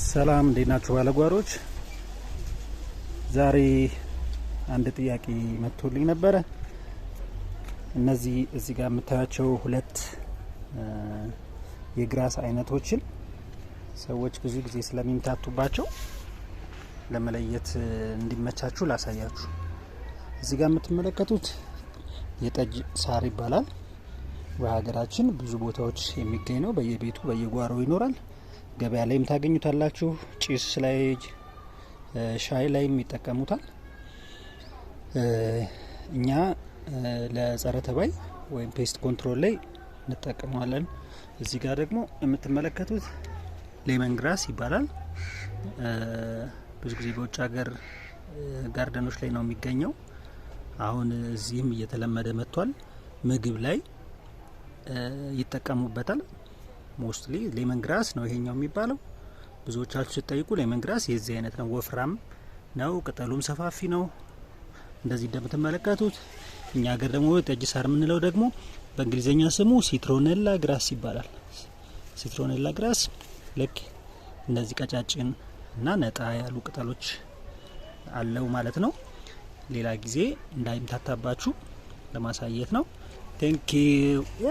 ሰላም እንዴት ናችሁ ባለጓሮች? ዛሬ አንድ ጥያቄ መጥቶልኝ ነበረ። እነዚህ እዚህ ጋር የምታያቸው ሁለት የግራስ አይነቶችን ሰዎች ብዙ ጊዜ ስለሚምታቱባቸው ለመለየት እንዲመቻችሁ ላሳያችሁ። እዚህ ጋር የምትመለከቱት የጠጅ ሳር ይባላል። በሀገራችን ብዙ ቦታዎች የሚገኝ ነው። በየቤቱ በየጓሮው ይኖራል። ገበያ ላይም ታገኙታላችሁ። ጭስ ላይ፣ ሻይ ላይም ይጠቀሙታል። እኛ ለጸረ ተባይ ወይም ፔስት ኮንትሮል ላይ እንጠቀመዋለን። እዚህ ጋር ደግሞ የምትመለከቱት ሌመን ግራስ ይባላል። ብዙ ጊዜ በውጭ ሀገር ጋርደኖች ላይ ነው የሚገኘው። አሁን እዚህም እየተለመደ መጥቷል። ምግብ ላይ ይጠቀሙበታል። ሞስትሊ ሌመን ግራስ ነው ይሄኛው የሚባለው። ብዙዎቻችሁ ስትጠይቁ ሌመን ግራስ የዚህ አይነት ነው። ወፍራም ነው፣ ቅጠሉም ሰፋፊ ነው እንደዚህ እንደምትመለከቱት። እኛ ሀገር ደግሞ ጠጅ ሳር የምንለው ደግሞ በእንግሊዘኛ ስሙ ሲትሮኔላ ግራስ ይባላል። ሲትሮኔላ ግራስ ልክ እነዚህ ቀጫጭን እና ነጣ ያሉ ቅጠሎች አለው ማለት ነው። ሌላ ጊዜ እንዳይምታታባችሁ ለማሳየት ነው። ቴንክ ዩ